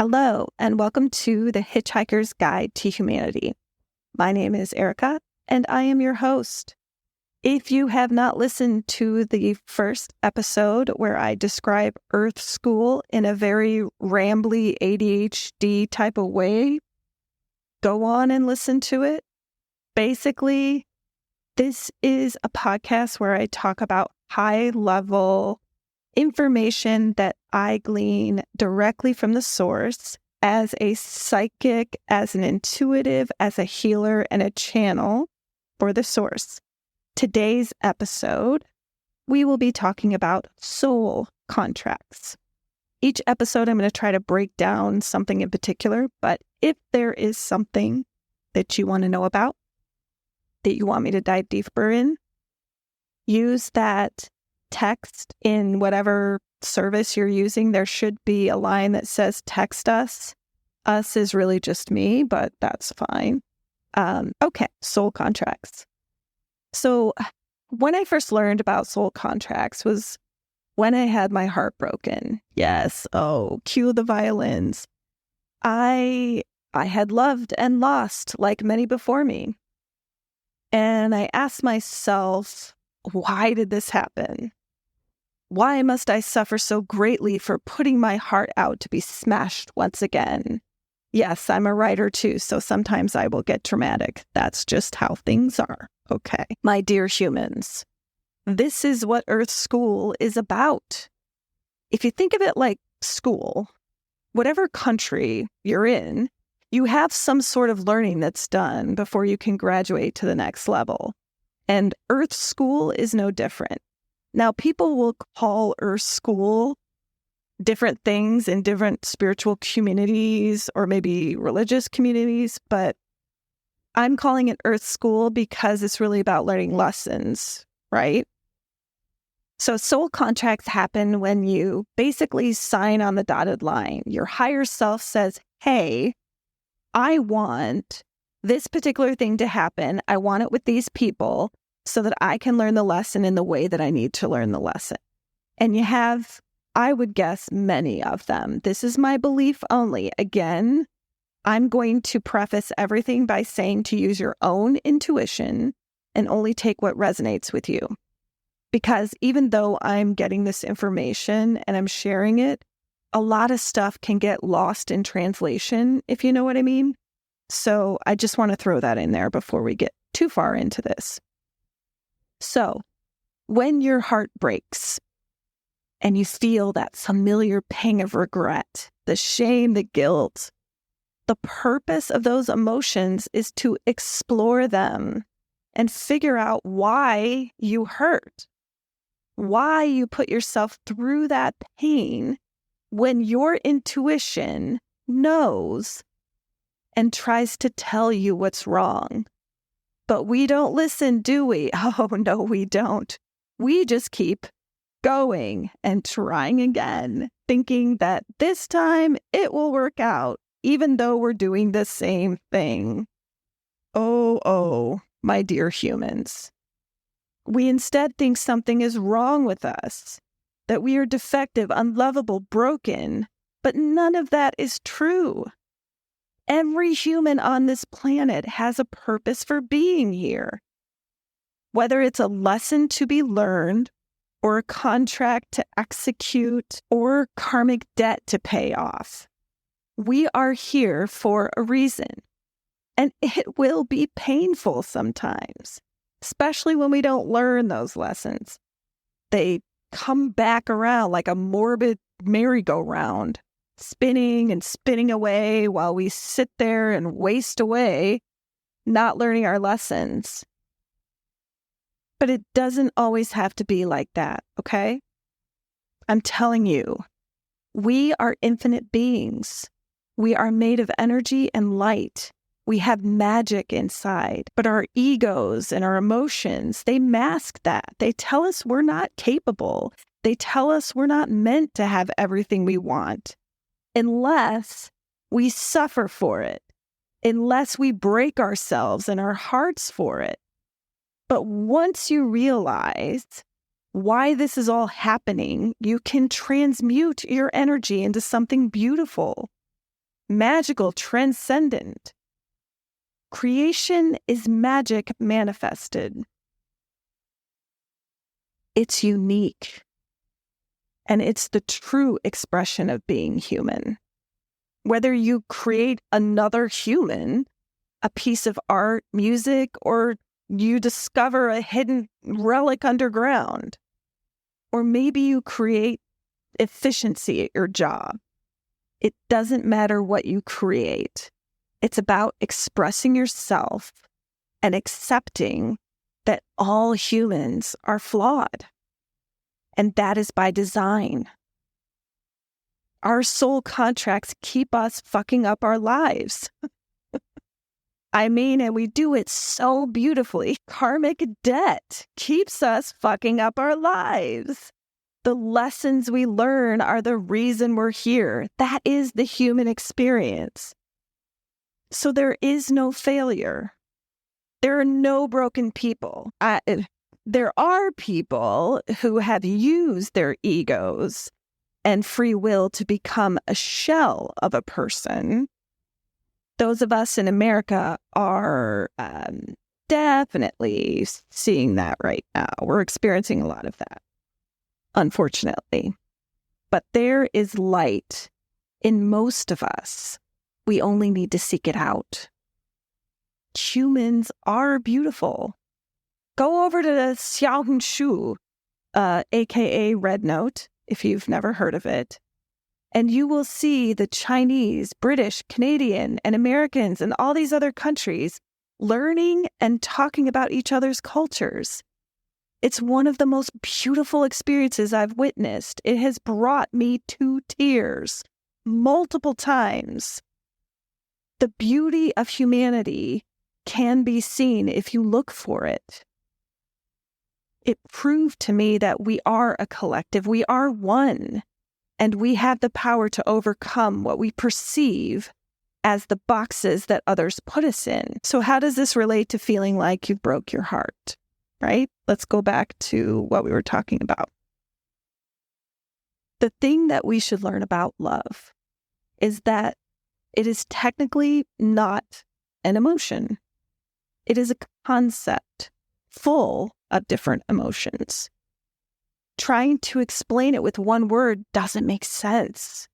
Hello, and welcome to The Hitchhiker's Guide to Humanity. My name is Erica, and I am your host. If you have not listened to the first episode where I describe Earth School in a very rambly ADHD type of way, go on and listen to it. Basically, this is a podcast where I talk about high-level information that I glean directly from the source as a psychic, as an intuitive, as a healer, and a channel for the source. Today's episode, we will be talking about soul contracts. Each episode, I'm going to try to break down something in particular, but if there is something that you want to know about, that you want me to dive deeper in, use that text in whatever service you're using. There should be a line that says text us. Us is really just me, but that's fine. Okay, soul contracts. So when I first learned about soul contracts was when I had my heart broken. Yes, cue the violins. I had loved and lost like many before me. And I asked myself, why did this happen? Why must I suffer so greatly for putting my heart out to be smashed once again? Yes, I'm a writer too, so sometimes I will get dramatic. That's just how things are. Okay. My dear humans, this is what Earth School is about. If you think of it like school, whatever country you're in, you have some sort of learning that's done before you can graduate to the next level. And Earth School is no different. Now, people will call Earth School different things in different spiritual communities or maybe religious communities, but I'm calling it Earth School because it's really about learning lessons, right? So soul contracts happen when you basically sign on the dotted line. Your higher self says, hey, I want this particular thing to happen. I want it with these people so that I can learn the lesson in the way that I need to learn the lesson. And you have, I would guess, many of them. This is my belief only. Again, I'm going to preface everything by saying to use your own intuition and only take what resonates with you. Because even though I'm getting this information and I'm sharing it, a lot of stuff can get lost in translation, if you know what I mean. So I just want to throw that in there before we get too far into this. So when your heart breaks and you feel that familiar pang of regret, the shame, the guilt, the purpose of those emotions is to explore them and figure out why you hurt, why you put yourself through that pain when your intuition knows and tries to tell you what's wrong. But we don't listen, do we? Oh, no, we don't. We just keep going and trying again, thinking that this time it will work out, even though we're doing the same thing. Oh, my dear humans. We instead think something is wrong with us, that we are defective, unlovable, broken, but none of that is true. Every human on this planet has a purpose for being here. Whether it's a lesson to be learned, or a contract to execute, or karmic debt to pay off, we are here for a reason. And it will be painful sometimes, especially when we don't learn those lessons. They come back around like a morbid merry-go-round, spinning and spinning away while we sit there and waste away, not learning our lessons. But it doesn't always have to be like that, okay? I'm telling you, we are infinite beings. We are made of energy and light. We have magic inside, but our egos and our emotions, they mask that. They tell us we're not capable. They tell us we're not meant to have everything we want. Unless we suffer for it, unless we break ourselves and our hearts for it. But once you realize why this is all happening, you can transmute your energy into something beautiful. magical, transcendent. Creation is magic manifested. It's unique. And it's the true expression of being human. Whether you create another human, a piece of art, music, or you discover a hidden relic underground, or maybe you create efficiency at your job. It doesn't matter what you create. It's about expressing yourself and accepting that all humans are flawed. And that is by design. Our soul contracts keep us fucking up our lives. And we do it so beautifully. Karmic debt keeps us fucking up our lives. The lessons we learn are the reason we're here. That is the human experience. So there is no failure. There are no broken people. There are people who have used their egos and free will to become a shell of a person. Those of us in America are definitely seeing that right now. We're experiencing a lot of that, unfortunately. But there is light in most of us. We only need to seek it out. Humans are beautiful. Go over to the Xiaohongshu, a.k.a. Red Note, if you've never heard of it. And you will see the Chinese, British, Canadian, and Americans and all these other countries learning and talking about each other's cultures. It's one of the most beautiful experiences I've witnessed. It has brought me to tears multiple times. The beauty of humanity can be seen if you look for it. It proved to me that we are a collective, we are one. And we have the power to overcome what we perceive as the boxes that others put us in. So how does this relate to feeling like you broke your heart, right? Let's go back to what we were talking about. The thing that we should learn about love is that it is technically not an emotion. It is a concept full of different emotions. Trying to explain it with one word doesn't make sense.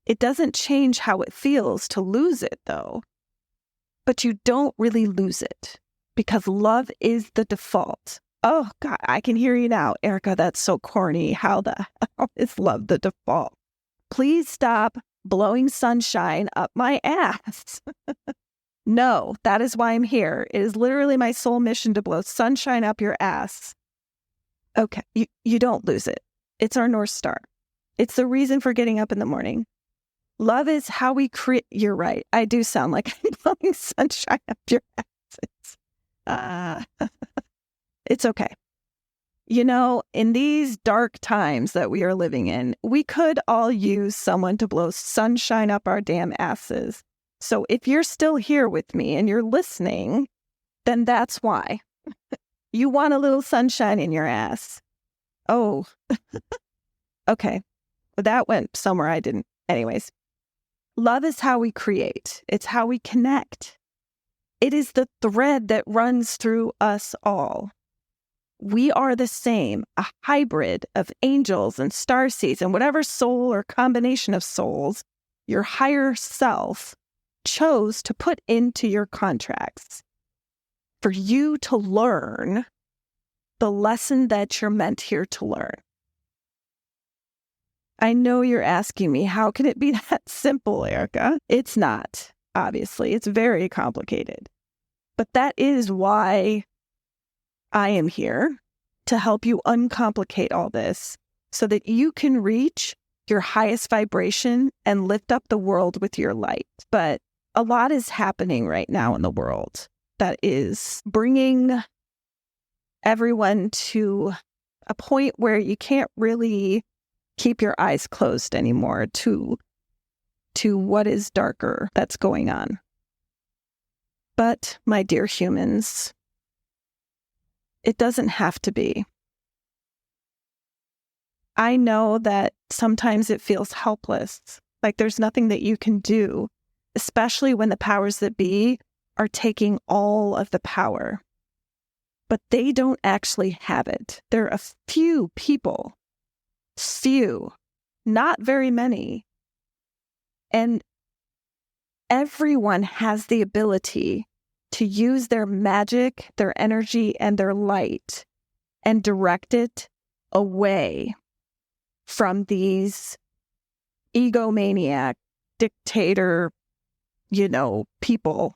It doesn't change how it feels to lose it, though. But you don't really lose it because love is the default. Oh, God, I can hear you now. Erica, that's so corny. How the hell is love the default? Please stop blowing sunshine up my ass. No, that is why I'm here. It is literally my sole mission to blow sunshine up your ass. Okay, you don't lose it. It's our North Star. It's the reason for getting up in the morning. Love is how we create. You're right. I do sound like I'm blowing sunshine up your asses. It's okay. You know, in these dark times that we are living in, we could all use someone to blow sunshine up our damn asses. So if you're still here with me and you're listening, then that's why. You want a little sunshine in your ass. Oh, okay. Well, that went somewhere I didn't. Anyways, love is how we create. It's how we connect. It is the thread that runs through us all. We are the same, a hybrid of angels and starseeds and whatever soul or combination of souls your higher self chose to put into your contracts. For you to learn the lesson that you're meant here to learn. I know you're asking me, how can it be that simple, Erica? It's not, obviously. It's very complicated. But that is why I am here, to help you uncomplicate all this so that you can reach your highest vibration and lift up the world with your light. But a lot is happening right now in the world that is bringing everyone to a point where you can't really keep your eyes closed anymore to what is darker that's going on. But, my dear humans, it doesn't have to be. I know that sometimes it feels helpless, Like there's nothing that you can do, especially when the powers that be are taking all of the power. But they don't actually have it. There are a few people, not very many. And everyone has the ability to use their magic, their energy, and their light and direct it away from these egomaniac, dictator, people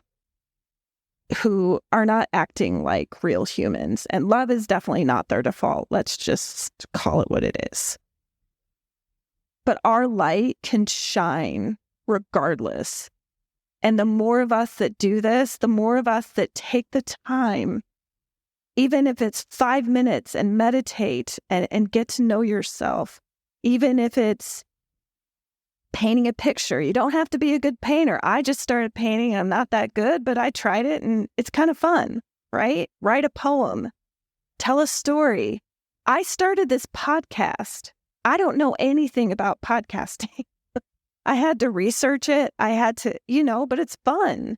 who are not acting like real humans. And love is definitely not their default. Let's just call it what it is. But our light can shine regardless. And the more of us that do this, the more of us that take the time, even if it's 5 minutes, and meditate and get to know yourself, even if it's painting a picture. You don't have to be a good painter. I just started painting. I'm not that good, but I tried it and it's kind of fun, right? Write a poem, tell a story. I started this podcast. I don't know anything about podcasting. I had to research it. I had to, but it's fun.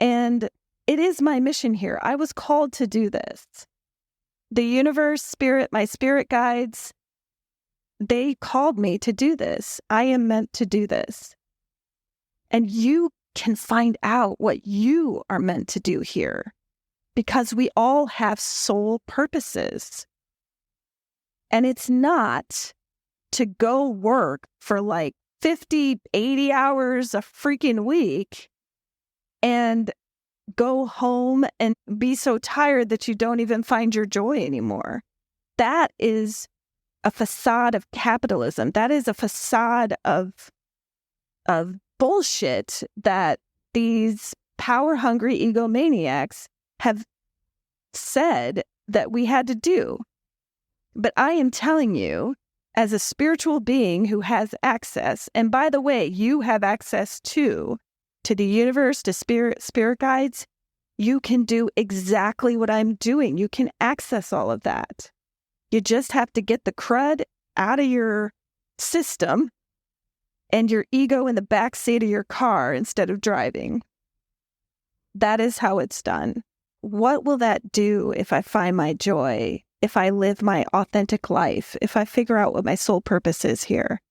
And it is my mission here. I was called to do this. The universe, spirit, my spirit guides, they called me to do this. I am meant to do this. And you can find out what you are meant to do here, because we all have soul purposes. And it's not to go work for like 50, 80 hours a freaking week and go home and be so tired that you don't even find your joy anymore. That is a facade of capitalism. That is a facade of bullshit that these power-hungry egomaniacs have said that we had to do. But I am telling you, as a spiritual being who has access, and by the way, you have access to the universe, to spirit guides, you can do exactly what I'm doing. You can access all of that. You just have to get the crud out of your system and your ego in the backseat of your car instead of driving. That is how it's done. What will that do if I find my joy, if I live my authentic life, if I figure out what my soul purpose is here?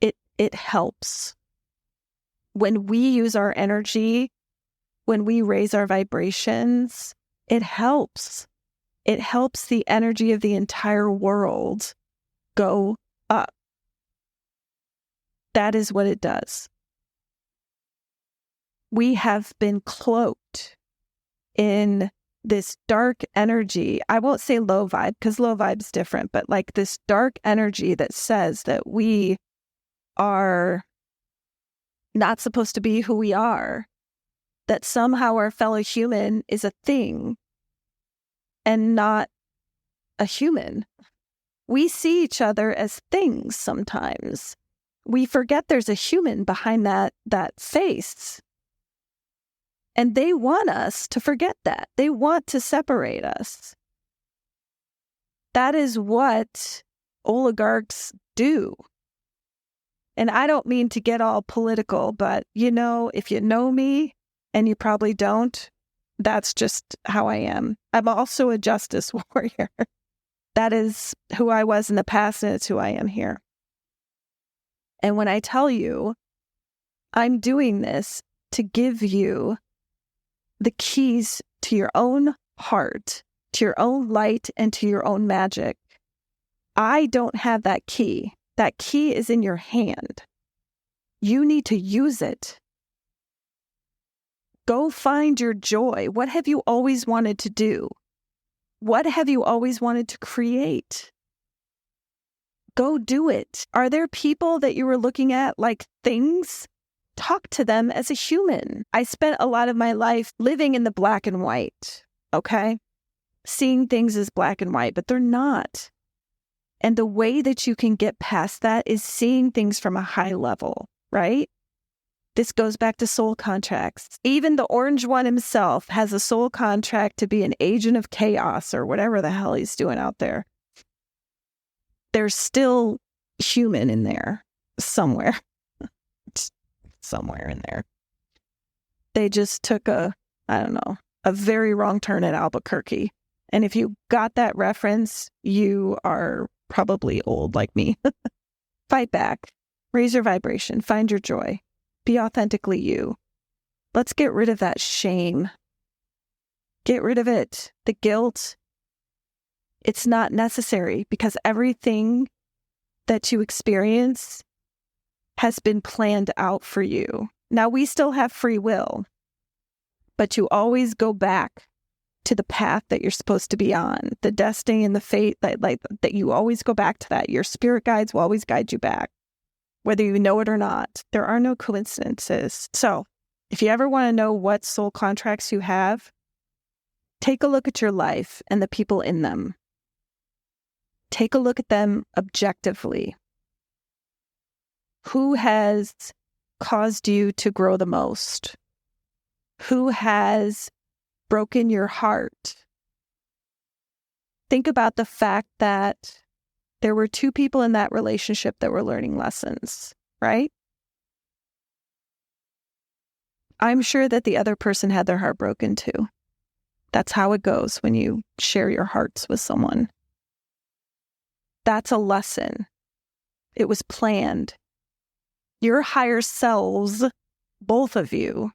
It helps. When we use our energy, when we raise our vibrations, it helps. It helps the energy of the entire world go up. That is what it does. We have been cloaked in this dark energy. I won't say low vibe, because low vibe's different, but like this dark energy that says that we are not supposed to be who we are, that somehow our fellow human is a thing and not a human. We see each other as things sometimes. We forget there's a human behind that face. And they want us to forget that. They want to separate us. That is what oligarchs do. And I don't mean to get all political, but if you know me, and you probably don't, that's just how I am. I'm also a justice warrior. That is who I was in the past, and it's who I am here. And when I tell you, I'm doing this to give you the keys to your own heart, to your own light, and to your own magic. I don't have that key. That key is in your hand. You need to use it. Go find your joy. What have you always wanted to do? What have you always wanted to create? Go do it. Are there people that you were looking at like things? Talk to them as a human. I spent a lot of my life living in the black and white, okay? Seeing things as black and white, but they're not. And the way that you can get past that is seeing things from a high level, right? This goes back to soul contracts. Even the orange one himself has a soul contract to be an agent of chaos or whatever the hell he's doing out there. There's still human in there. somewhere in there. They just took a very wrong turn at Albuquerque. And if you got that reference, you are probably old like me. Fight back. Raise your vibration. Find your joy. Be authentically you. Let's get rid of that shame. Get rid of it. The guilt. It's not necessary because everything that you experience has been planned out for you. Now, we still have free will, but you always go back to the path that you're supposed to be on, the destiny and the fate that you always go back to that. Your spirit guides will always guide you back, whether you know it or not. There are no coincidences. So if you ever want to know what soul contracts you have, take a look at your life and the people in them. Take a look at them objectively. Who has caused you to grow the most? Who has broken your heart? Think about the fact that there were two people in that relationship that were learning lessons, right? I'm sure that the other person had their heart broken too. That's how it goes when you share your hearts with someone. That's a lesson. It was planned. Your higher selves, both of you,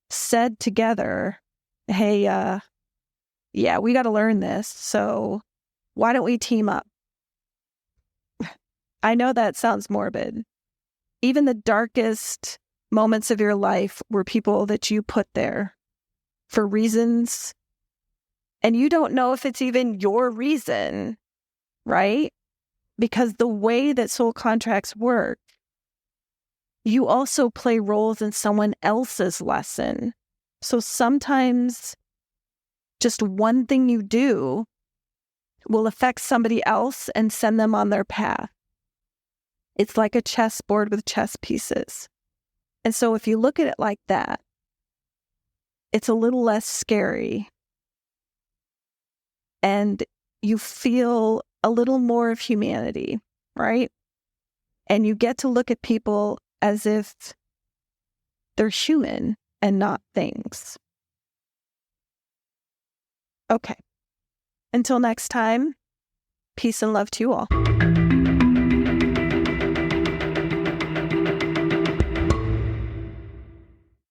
said together, hey, yeah, we got to learn this. So why don't we team up? I know that sounds morbid. Even the darkest moments of your life were people that you put there for reasons. And you don't know if it's even your reason, right? Because the way that soul contracts work, you also play roles in someone else's lesson. So sometimes just one thing you do will affect somebody else and send them on their path. It's like a chessboard with chess pieces. And so if you look at it like that, it's a little less scary. And you feel a little more of humanity, right? And you get to look at people as if they're human and not things. Okay. Until next time, peace and love to you all.